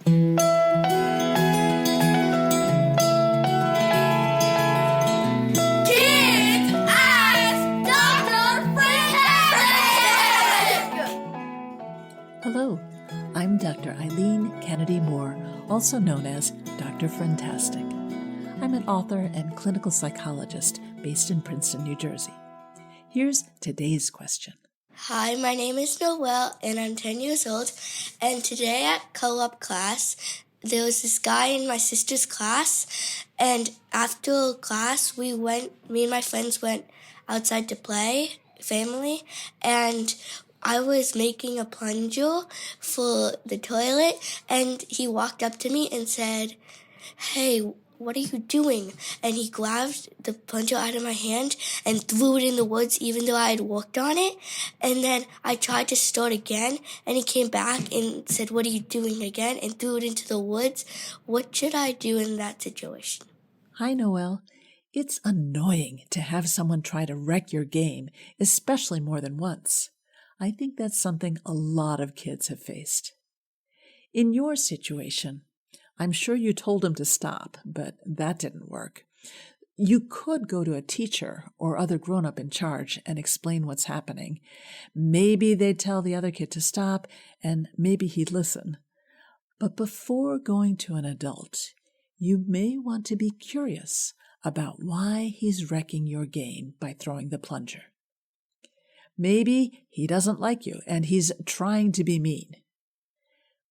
Kids Ask Dr. Friendtastic! Hello, I'm Dr. Eileen Kennedy Moore, also known as Dr. Friendtastic. I'm an author and clinical psychologist based in Princeton, New Jersey. Here's today's question. Hi, my name is Noelle, and I'm 10 years old. And today at co-op class, there was this guy in my sister's class. And after class, me and my friends went outside to play, family. And I was making a plunger for the toilet. And he walked up to me and said, "Hey, what are you doing?" And he grabbed the plunger out of my hand and threw it in the woods even though I had worked on it. And then I tried to start again, and he came back and said, "What are you doing again?" and threw it into the woods. What should I do in that situation? Hi, Noelle. It's annoying to have someone try to wreck your game, especially more than once. I think that's something a lot of kids have faced. In your situation, I'm sure you told him to stop, but that didn't work. You could go to a teacher or other grown-up in charge and explain what's happening. Maybe they'd tell the other kid to stop, and maybe he'd listen. But before going to an adult, you may want to be curious about why he's wrecking your game by throwing the plunger. Maybe he doesn't like you and he's trying to be mean.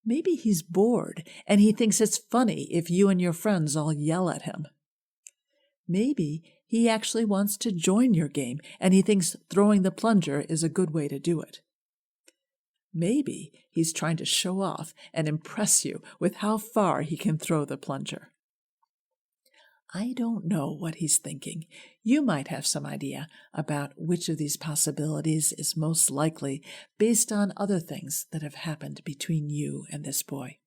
Maybe he's bored and he thinks it's funny if you and your friends all yell at him. Maybe he actually wants to join your game and he thinks throwing the plunger is a good way to do it. Maybe he's trying to show off and impress you with how far he can throw the plunger. I don't know what he's thinking. You might have some idea about which of these possibilities is most likely based on other things that have happened between you and this boy.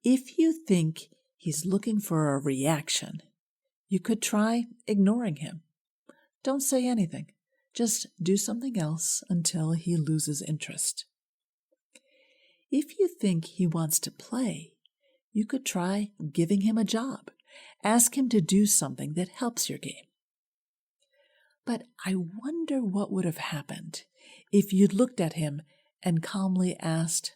If you think he's looking for a reaction, you could try ignoring him. Don't say anything. Just do something else until he loses interest. If you think he wants to play, you could try giving him a job. Ask him to do something that helps your game. But I wonder what would have happened if you'd looked at him and calmly asked,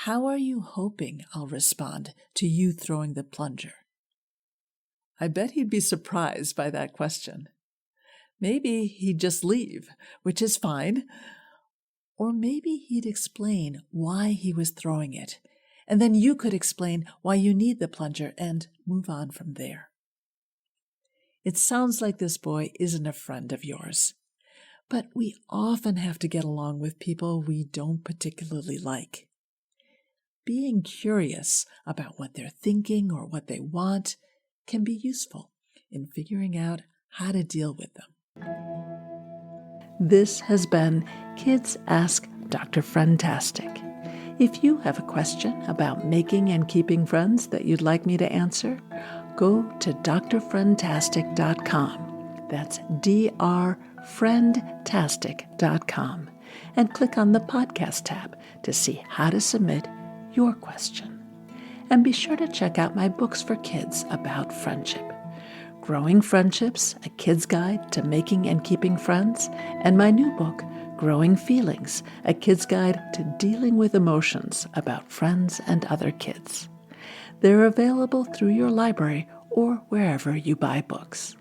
"How are you hoping I'll respond to you throwing the plunger?" I bet he'd be surprised by that question. Maybe he'd just leave, which is fine. Or maybe he'd explain why he was throwing it, and then you could explain why you need the plunger and move on from there. It sounds like this boy isn't a friend of yours, but we often have to get along with people we don't particularly like. Being curious about what they're thinking or what they want can be useful in figuring out how to deal with them. This has been Kids Ask Dr. Friendtastic. If you have a question about making and keeping friends that you'd like me to answer, go to drfriendtastic.com. That's drfriendtastic.com, and click on the podcast tab to see how to submit your question. And be sure to check out my books for kids about friendship: Growing Friendships, A Kid's Guide to Making and Keeping Friends, and my new book, Growing Feelings, A Kid's Guide to Dealing with Emotions about Friends and Other Kids. They're available through your library or wherever you buy books.